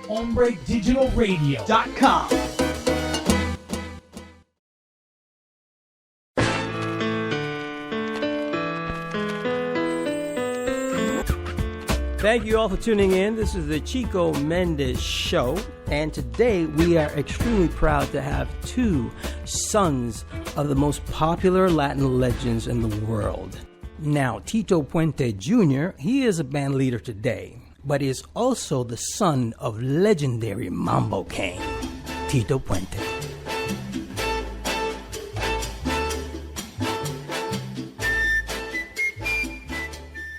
HOMBREDigitalradio.com. Thank you all for tuning in. This is the Chiko Mendez Show. And today we are extremely proud to have two sons of the most popular Latin legends in the world. Now, Tito Puente Jr., he is a band leader today, but is also the son of legendary Mambo King, Tito Puente.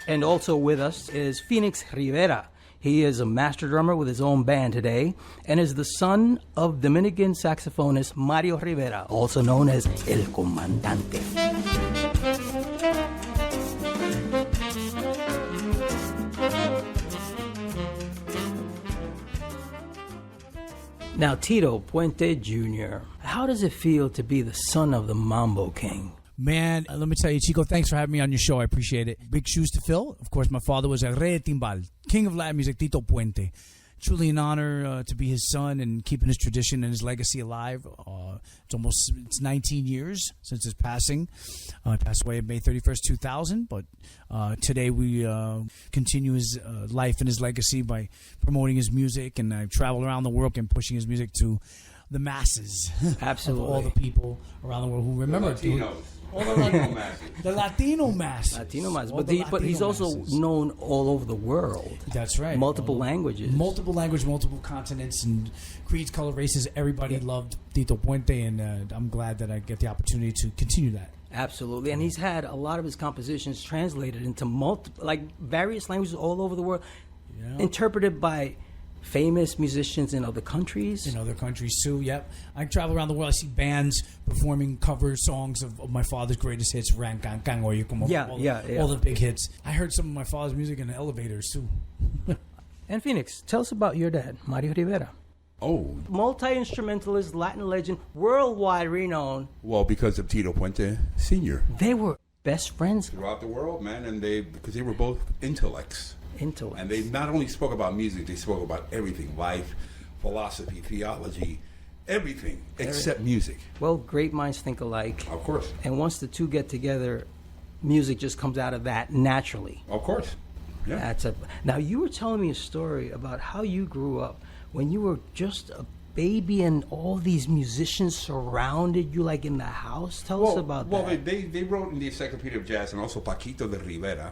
And also with us is Phoenix Rivera. He is a master drummer with his own band today and is the son of Dominican saxophonist Mario Rivera, also known as El Comandante. Now, Tito Puente Jr., how does it feel to be the son of the Mambo King? Man, let me tell you, Chico, thanks for having me on your show. I appreciate it. Big shoes to fill. Of course, my father was El Rey de Timbal, king of Latin music, Tito Puente. Truly an honor to be his son and keeping his tradition and his legacy alive. It's 19 years since his passing. He passed away on May 31st, 2000. But today we continue his life and his legacy by promoting his music. And I travel around the world and pushing his music to the masses. Absolutely. Of all the people around the world who remember Latinos. All the Latino masses. The Latino masses. Latino masses. All But he's also masses. known all over the world. That's right. Multiple languages. Multiple language, multiple continents, and creeds, color, races. Everybody loved Tito Puente, and I'm glad that I get the opportunity to continue that. Absolutely. And he's had a lot of his compositions translated into various languages all over the world, interpreted by famous musicians in other countries. In other countries, too, yep. I travel around the world. I see bands performing cover songs of my father's greatest hits, Ran Can Can, or all the big hits. I heard some of my father's music in the elevators, too. And Phoenix, tell us about your dad, Mario Rivera. Oh. Multi-instrumentalist, Latin legend, worldwide renowned. Well, because of Tito Puente Sr. They were best friends. Throughout the world, man, and because they were both intellects. And they not only spoke about music, they spoke about everything, life, philosophy, theology, everything except music. Well, great minds think alike. Of course. And once the two get together, music just comes out of that naturally. Of course. Yeah. Now, you were telling me a story about how you grew up when you were just a baby and all these musicians surrounded you like in the house. Tell us about that. Well, they wrote in the Encyclopedia of Jazz, and also Paquito de Rivera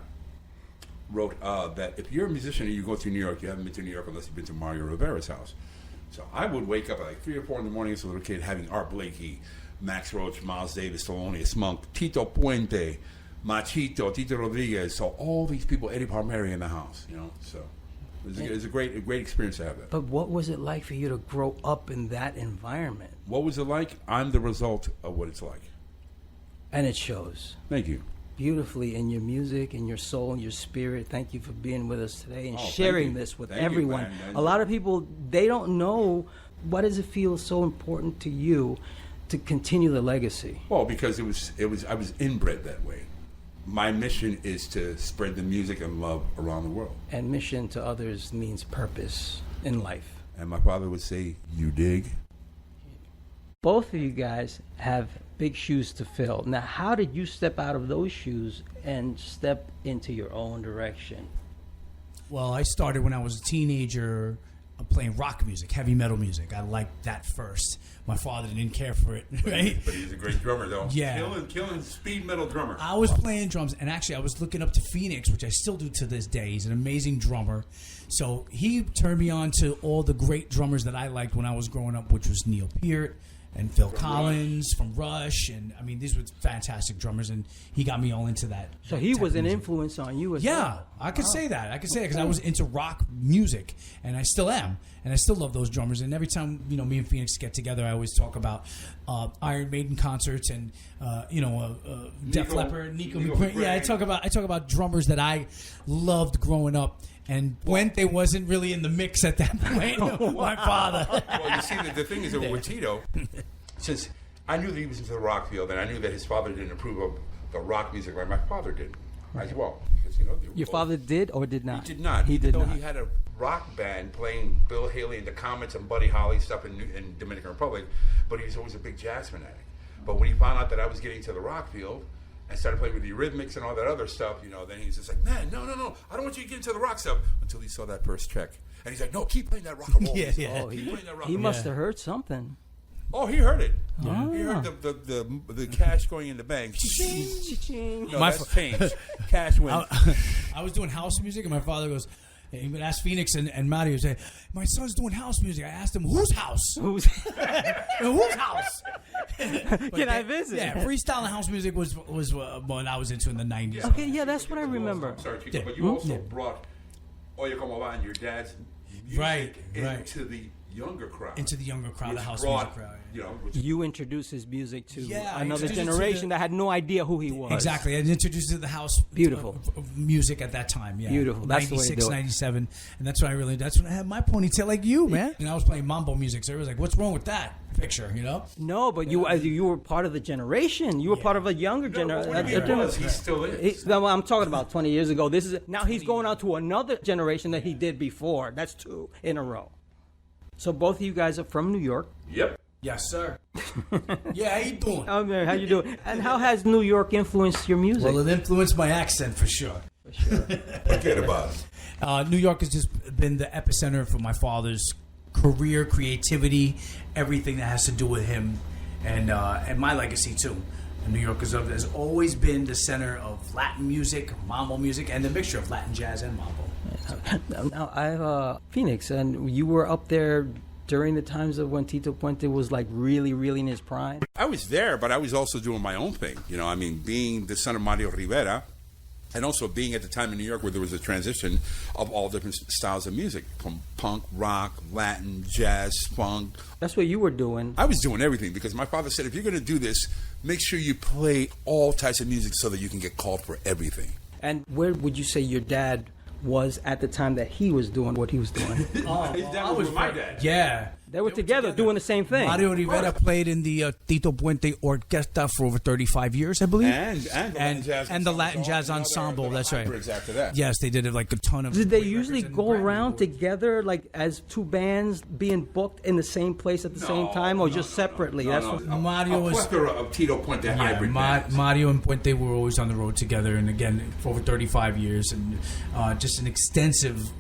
wrote that if you're a musician and you go to New York, you haven't been to New York unless you've been to Mario Rivera's house. So I would wake up at like 3 or 4 in the morning as a little kid having Art Blakey, Max Roach, Miles Davis, Thelonious Monk, Tito Puente, Machito, Tito Rodriguez. So all these people, Eddie Palmieri in the house, So it was a great experience to have that. But what was it like for you to grow up in that environment? What was it like? I'm the result of what it's like. And it shows. Thank you. Beautifully in your music, in your soul, in your spirit. Thank you for being with us today and sharing this with everyone. A lot of people, they don't know what does it feel so important to you to continue the legacy. Well, because I was inbred that way. My mission is to spread the music and love around the world. And mission to others means purpose in life. And my father would say, "You dig?" Both of you guys have big shoes to fill. Now, how did you step out of those shoes and step into your own direction? Well, I started when I was a teenager playing rock music, heavy metal music. I liked that first. My father didn't care for it, right? But he's a great drummer, though. Yeah. Killing speed metal drummer. I was playing drums, and actually I was looking up to Phoenix, which I still do to this day. He's an amazing drummer. So he turned me on to all the great drummers that I liked when I was growing up, which was Neil Peart and Phil Collins from Rush. And, I mean, these were fantastic drummers, and he got me all into that. So he was an influence on you as well. Yeah, I could say that. I could say that because I was into rock music, and I still am. And I still love those drummers. And every time, me and Phoenix get together, I always talk about Iron Maiden concerts and, Def Leppard, Nico McBrain. Yeah, I talk about drummers that I loved growing up. And Puente wasn't really in the mix at that point. My father. Well, you see, the thing is that with Tito, since I knew that he was into the rock field, and I knew that his father didn't approve of the rock music like my father did, as well. Because, you know, Your father did or did not? He did not. He did Though not. he had a rock band playing Bill Haley and the Comets and Buddy Holly stuff in Dominican Republic, but he was always a big jazz fanatic. But when he found out that I was getting to the rock field and started playing with the Eurythmics and all that other stuff, you know, then he's just like, man, no, I don't want you to get into the rock stuff, until he saw that first check. And he's like, no, keep playing that rock and roll. Yeah, yeah. Oh, Keep playing that rock he and roll. must have heard something. Oh, he heard it. Yeah. He heard the cash going in the bank. Cha-ching. No, My that's change. Cash went. I was doing house music, and my father goes, he would ask Phoenix and Mario, say, my son's doing house music. I asked him, whose house? Who's Whose house? Can I visit? Yeah, freestyle and house music was what I was into in the 90s. Okay, yeah, that's what I remember. I'm sorry, Chico, Yeah. but you also Yeah. brought Oye Como Va and your dad's music Right. into the younger crowd. Into the younger crowd, which the house brought, music crowd. You know, which You introduced his music to Yeah, I another introduced it to generation the- that had no idea who he was. Exactly. I introduced to the house Beautiful. Music at that time. Yeah. Beautiful. That's the way to 96, do it. 97. And that's when I had my ponytail like you, man. And I was playing mambo music. So everyone's like, what's wrong with that picture, you know? No, but you were part of the generation. You were part of a younger no, what do you mean generation. was? He still is. No, I'm talking about 20 years ago. This is now he's going on to another generation that he did before. That's two in a row. So both of you guys are from New York. Yep. Yes, sir. Yeah, how you doing? Okay, how you doing? And how has New York influenced your music? Well, it influenced my accent for sure. Forget about it. New York has just been the epicenter for my father's career, creativity, everything that has to do with him, and my legacy too. And New York has always been the center of Latin music, mambo music, and the mixture of Latin jazz and mambo. Now I Phoenix, and you were up there during the times of when Tito Puente was like really, really in his prime. I was there, but I was also doing my own thing. You know, I mean, being the son of Mario Rivera, and also being at the time in New York where there was a transition of all different styles of music, from punk, rock, Latin, jazz, funk. That's what you were doing. I was doing everything because my father said, if you're going to do this, make sure you play all types of music so that you can get called for everything. And where would you say your dad was at the time that he was doing what he was doing? His dad was with my dad. Yeah. They were together doing the same thing. Mario Rivera played in the Tito Puente Orquesta for over 35 years, I believe. And the Latin Jazz Ensemble, that's right. After that. Yes, they did it like a ton of. Did they great usually records and go brand new around awards. together, like as two bands being booked in the same place at the same time, or just separately? That's what. Mario a was- plethora of Tito Puente hybrid bands. Mario and Puente were always on the road together, and again for over 35 years, and just an extensive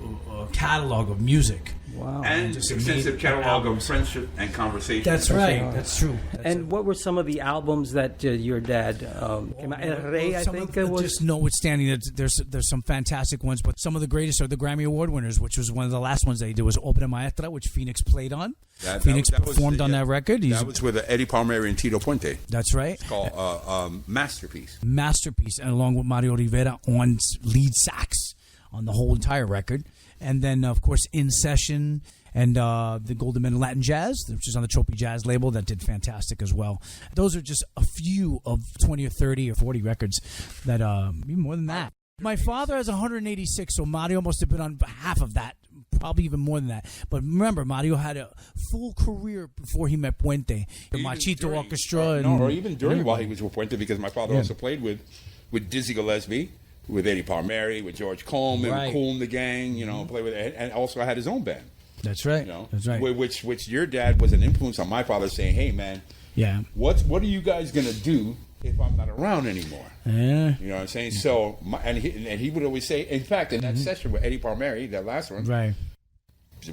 catalog of music. Wow. And Just extensive amazing catalog of albums. friendship and conversation. That's right. That's true. And what were some of the albums that your dad came out? El Rey, I Some think of it was. Just notwithstanding that there's some fantastic ones, but some of the greatest are the Grammy Award winners, which was one of the last ones they did was Obra Maestra, which Phoenix played on. Phoenix performed on that record. That was with Eddie Palmieri and Tito Puente. That's right. Called Masterpiece. Masterpiece, and along with Mario Rivera on lead sax on the whole entire record. And then, of course, In Session and the Golden Men Latin Jazz, which is on the Trophy Jazz label, that did fantastic as well. Those are just a few of 20 or 30 or 40 records that, even more than that. My father has 186, so Mario must have been on half of that, probably even more than that. But remember, Mario had a full career before he met Puente, the Even Machito during- Orchestra. or even during while he was with Puente, because my father also played with Dizzy Gillespie, with Eddie Palmieri, with George Coleman, Right. Cool and the Gang, you know, play with, and also had his own band. That's right. You know, That's right. Which your dad was an influence on my father, saying, "Hey, man, Yeah. what are you guys gonna do if I'm not around anymore?" Yeah. You know what I'm saying? So, and he would always say, in fact, in that session with Eddie Palmieri, that last one, Right.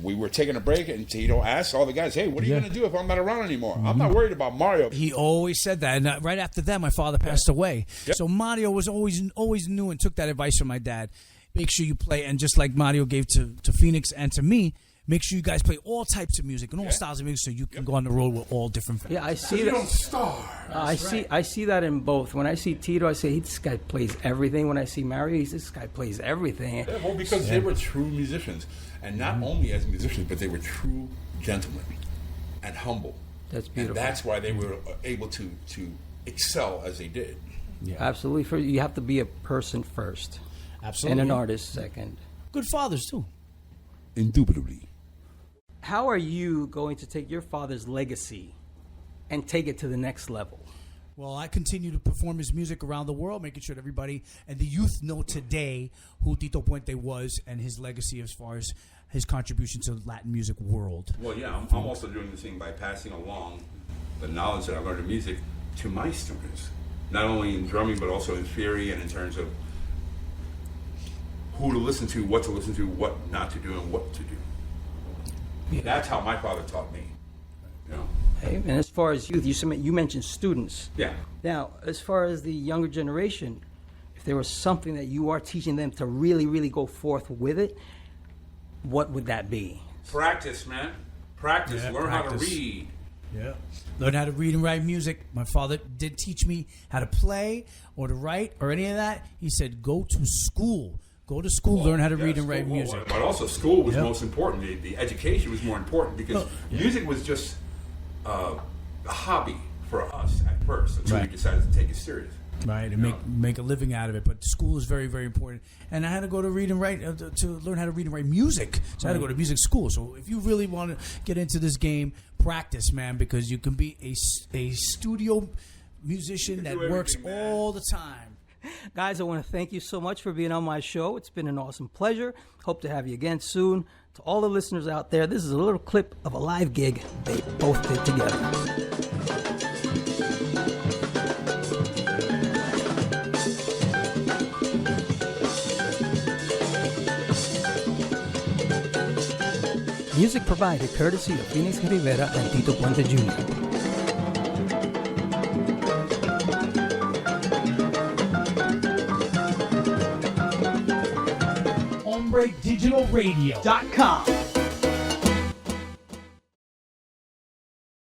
we were taking a break, and Tito asked all the guys, "Hey, what are you gonna do if I'm not around anymore? I'm not worried about Mario." He always said that, and right after that, my father passed away. Yep. So Mario was always knew and took that advice from my dad. Make sure you play, and just like Mario gave to Phoenix and to me, make sure you guys play all types of music and all styles of music, so you can go on the road with all different fans. Yeah, I see You that. don't star. I see that in both. When I see Tito, I say this guy plays everything. When I see Mario, this guy plays everything. Yeah, well, because they were true musicians, and not only as musicians, but they were true gentlemen and humble. That's beautiful. And that's why they were able to excel as they did. Absolutely. You have to be a person first, Absolutely. and an artist second. Good fathers too. Indubitably. How are you going to take your father's legacy and take it to the next level? Well, I continue to perform his music around the world, making sure that everybody and the youth know today who Tito Puente was and his legacy as far as his contribution to the Latin music world. Well, yeah, I'm also doing the thing by passing along the knowledge that I learned in music to my students, not only in drumming but also in theory and in terms of who to listen to, what not to do, and what to do. Yeah. That's how my father taught me. You know? Hey, and as far as youth, you mentioned students. Yeah. Now, as far as the younger generation, if there was something that you are teaching them to really, really go forth with it, what would that be? Practice, man. Practice. Yeah, Learn practice. How to read. Yeah. Learn how to read and write music. My father didn't teach me how to play or to write or any of that. He said, go to school. Go to school, learn how to read and write music. But also school was most important. The education was more important because music was just a hobby for us at first until we decided to take it serious. Right, and make a living out of it. But school is very, very important. And I had to go to read and write, to learn how to read and write music. So I had to go to music school. So if you really want to get into this game, practice, man, because you can be a studio musician that works all the time. Guys, I want to thank you so much for being on my show. It's been an awesome pleasure. Hope to have you again soon. To all the listeners out there, this is a little clip of a live gig they both did together. Music provided courtesy of Phoenix Rivera and Tito Puente Jr. HOMBRE Digital Radio.com